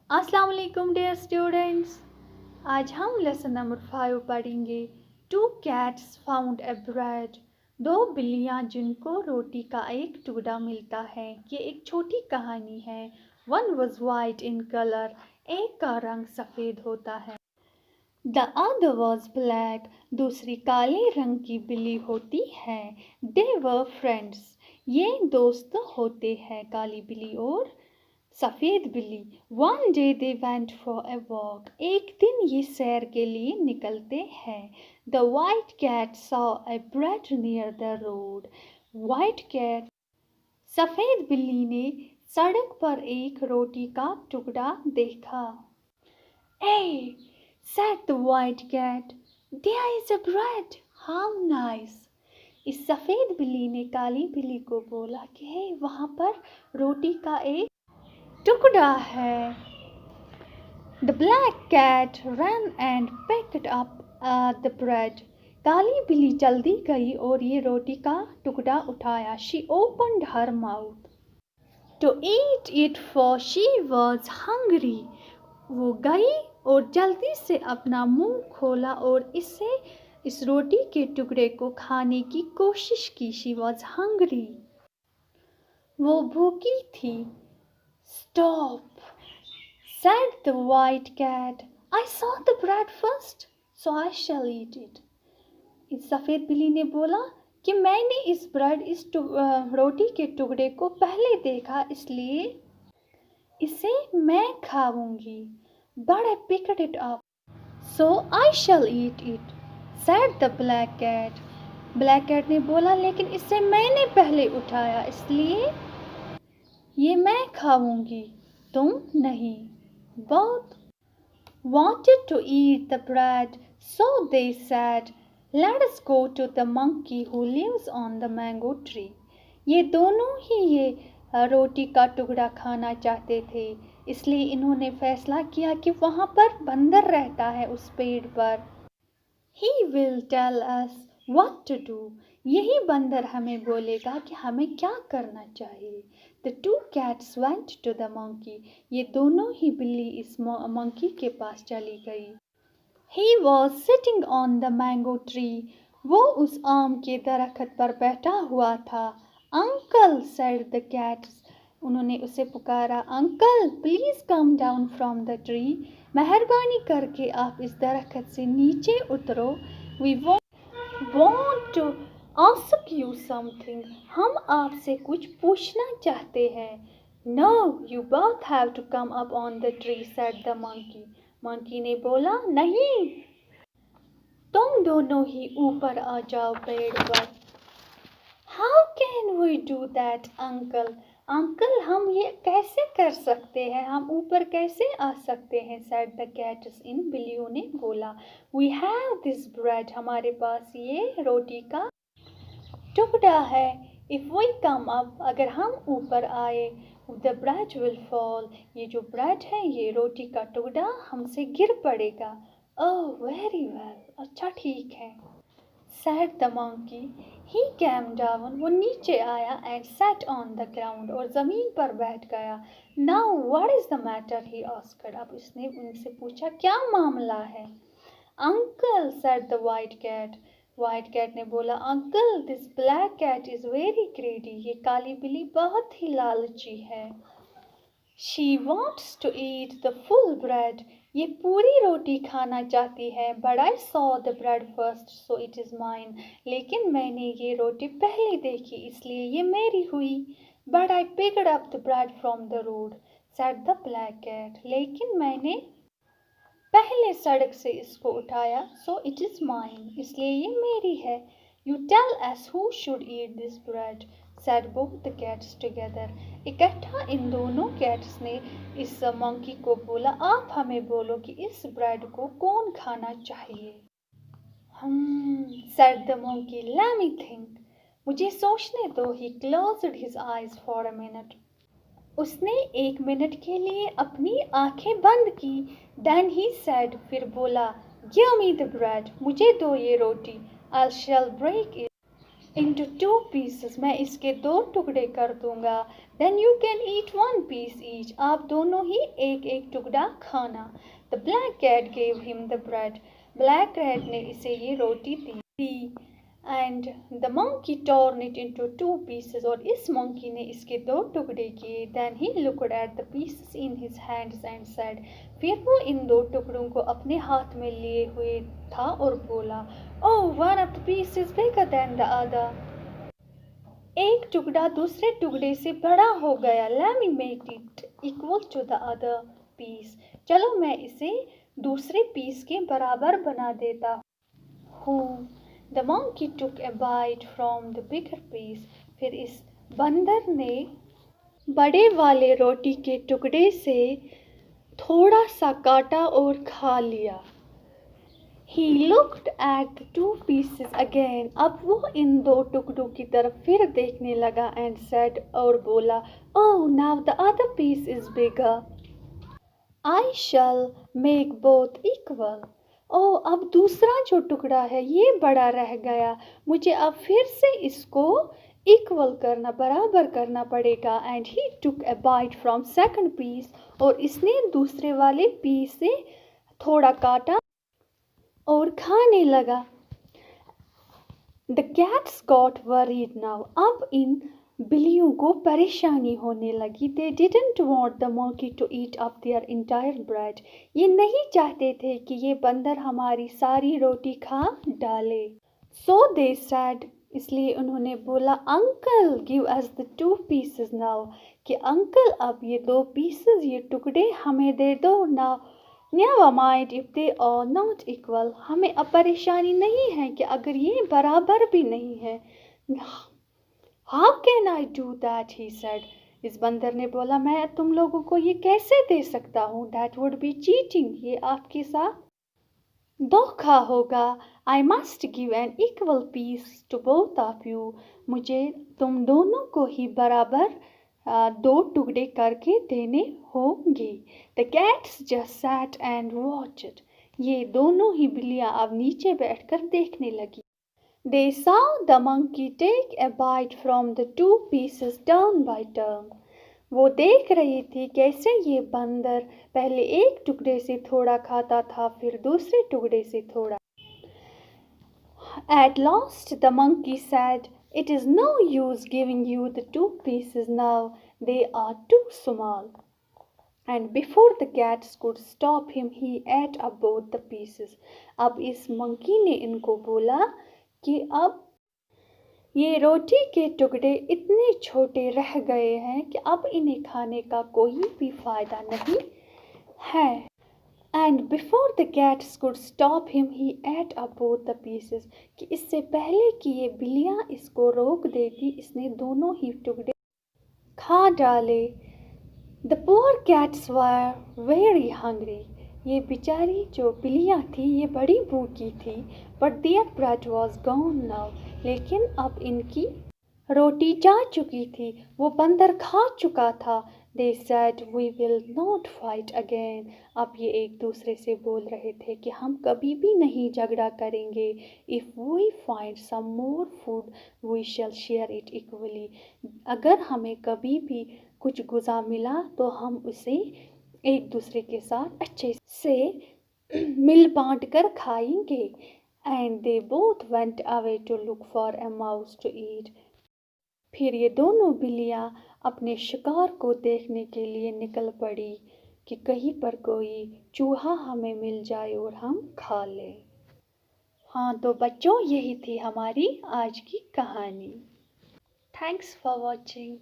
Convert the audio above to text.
अस्सलाम वालेकुम dear students. आज हम लेसन नंबर 5 पढ़ेंगे। Two cats found a bread. दो बिल्लियाँ जिनको रोटी का एक टुकड़ा मिलता है। ये एक छोटी कहानी है। One was white in colour. एक का रंग सफ़ेद होता है। The other was black. दूसरी काले रंग की बिल्ली होती है। They were friends. ये दोस्त होते हैं, काली बिल्ली और सफ़ेद बिल्ली। One day they went for a walk. एक दिन ये सैर के लिए निकलते हैं। The white cat saw a bread near the road. White cat सफ़ेद बिल्ली ने सड़क पर एक रोटी का टुकड़ा देखा। ए said the white cat, there is a bread, how nice। इस सफ़ेद बिल्ली ने काली बिल्ली को बोला कि हे, वहाँ पर रोटी का एक टुकड़ा है। The black cat ran and picked up the bread। काली बिल्ली जल्दी गई और ये रोटी का टुकड़ा उठाया। She opened her mouth to eat it for she was hungry। वो गई और जल्दी से अपना मुंह खोला और इस रोटी के टुकड़े को खाने की कोशिश की। She was hungry। वो भूखी थी। Stop, said the white cat, I saw the bread first, so I shall eat it। इस सफ़ेद बिल्ली ने बोला कि मैंने इस रोटी के टुकड़े को पहले देखा, इसलिए इसे मैं खाऊंगी। But I picked it up, so I shall eat it, said the black cat। Black cat ने बोला, लेकिन इसे मैंने पहले उठाया, इसलिए ये मैं खाऊंगी, तुम नहीं। Both wanted to eat the bread, so they said, let us go to the monkey who lives on the mango tree। ये दोनों ही ये रोटी का टुकड़ा खाना चाहते थे, इसलिए इन्होंने फैसला किया कि वहाँ पर बंदर रहता है उस पेड़ पर। He will tell us what to do। यही बंदर हमें बोलेगा कि हमें क्या करना चाहिए। The two cats went to the monkey। ये दोनों ही बिल्ली इस मंकी के पास चली गई। He was sitting on the mango tree। वो उस आम के दरख्त पर बैठा हुआ था। Uncle, said the cats। उन्होंने उसे पुकारा, uncle please come down from the tree. मेहरबानी करके आप इस दरख्त से नीचे उतरो। We want to ask you something। हम आपसे कुछ पूछना चाहते हैं। No, you both have to come up on the tree, said the monkey। Monkey ने बोला, नहीं, तुम दोनों ही ऊपर आ जाओ पेड़ पर। How can we do that, uncle? Uncle, हम ये कैसे कर सकते हैं, हम ऊपर कैसे आ सकते हैं, said the cats। इन बिल्लियों ने बोला, we have this bread। हमारे पास ये रोटी का टुकड़ा है। If we come up, अगर हम ऊपर आए, the bread will fall। ये जो ब्रेड है, ये रोटी का टुकड़ा हमसे गिर पड़ेगा। Oh, very well। अच्छा, ठीक है, said the monkey। He came down। वो नीचे आया and sat on the ground। और ज़मीन पर बैठ गया। Now what is the matter, he asked। अब उसने उनसे पूछा, क्या मामला है। Uncle, said the white cat। White cat ने बोला, uncle, this black cat is very greedy। ये काली बिल्ली बहुत ही लालची है। She wants to eat the full bread। ये पूरी रोटी खाना चाहती है। But I saw the bread first, so it is mine। लेकिन मैंने ये रोटी पहले देखी, इसलिए ये मेरी हुई। But I picked up the bread from the road, said the black cat। लेकिन मैंने पहले सड़क से इसको उठाया, so it is mine। इसलिए ये मेरी है। You tell us who should eat this bread, said both the cats together। इकट्ठा इन दोनों कैट्स ने इस मंकी को बोला, आप हमें बोलो कि इस ब्रेड को कौन खाना चाहिए। said the monkey, let me think। मुझे सोचने दो। He closed his eyes for a minute। उसने 1 मिनट के लिए अपनी आंखें बंद की। Then he said। फिर बोला, give me the bread। मुझे दो ये रोटी। I shall break it into 2 pieces, मैं इसके 2 टुकड़े कर दूंगा। Then you can eat 1 piece each, आप दोनों ही एक एक टुकड़ा खाना। The black cat gave him the bread, black cat ने इसे ये रोटी दी। And the monkey torn it into 2 pieces, और इस monkey ने इसके 2 टुकड़े किए। Then he looked at the pieces in his hands and said, फिर वो इन 2 टुकड़ों को अपने हाथ में लिए हुए था और बोला, Oh, one of the pieces is bigger than the other. एक टुकड़ा दूसरे टुकड़े से बड़ा हो गया। Let me make it equal to the other piece. चलो मैं इसे दूसरे पीस के बराबर बना देता हूँ। The monkey took a bite from the bigger piece. फिर इस बंदर ने बड़े वाले रोटी के टुकड़े से थोड़ा सा काटा और खा लिया। He looked at the 2 pieces again. अब वो इन 2 टुकड़ों की तरफ फिर देखने लगा and said, और बोला, Oh, now the other piece is bigger. I shall make both equal. अब दूसरा जो टुकड़ा है ये बड़ा रह गया, मुझे अब फिर से इसको इक्वल करना, बराबर करना पड़ेगा। And he took a bite from second piece. और इसने दूसरे वाले पीस से थोड़ा काटा और खाने लगा। The cats got worried now. अब इन बिल्लियों को परेशानी होने लगी। They didn't want the monkey to eat up their entire bread. ये नहीं चाहते थे कि ये बंदर हमारी सारी रोटी खा डाले। So they said, इसलिए उन्होंने बोला, Uncle, give us the 2 pieces now. कि अंकल अब ये 2 pieces, ये टुकड़े हमें दे दो। Now, never mind if they are not equal. हमें अब परेशानी नहीं है कि अगर ये बराबर भी नहीं है। How can I do that? He said. इस बंदर ने बोला, मैं तुम लोगों को ये कैसे दे सकता हूँ? That would be cheating. ये आपके साथ धोखा होगा। I must give an equal piece to both of you. मुझे तुम दोनों को ही बराबर 2 टुकड़े करके देने होंगे। The cats just sat and watched. ये दोनों ही बिल्लियाँ अब नीचे बैठकर देखने लगी। They saw the monkey take a bite from the 2 pieces turn by turn. वो देख रही थी कैसे ये बंदर पहले एक टुकड़े से थोड़ा खाता था, फिर दूसरे टुकड़े से थोड़ा। At last the monkey said, It is no use giving you the 2 pieces now. They are too small. And before the cats could stop him, he ate up both the pieces. अब इस monkey ने इनको बोला कि अब ये रोटी के टुकड़े इतने छोटे रह गए हैं कि अब इन्हें खाने का कोई भी फायदा नहीं है। And before the cats could stop him, he ate up both the pieces. कि इससे पहले कि ये बिल्लियाँ इसको रोक देती, इसने दोनों ही टुकड़े खा डाले। The poor cats were very hungry. ये बेचारी जो बिल्लियाँ थी ये बड़ी भूखी थी। But their bread was gone now. लेकिन अब इनकी रोटी जा चुकी थी, वो बंदर खा चुका था। They said, We will not fight again. अब ये एक दूसरे से बोल रहे थे कि हम कभी भी नहीं झगड़ा करेंगे। If we find some more food, we shall share it equally. अगर हमें कभी भी कुछ गुज़ा मिला तो हम उसे एक दूसरे के साथ अच्छे से मिल बांट कर खाएंगे। And they both went away to look for a mouse to eat. फिर ये दोनों बिल्लियाँ अपने शिकार को देखने के लिए निकल पड़ी कि कहीं पर कोई चूहा हमें मिल जाए और हम खा लें। हाँ तो बच्चों, यही थी हमारी आज की कहानी। Thanks for watching.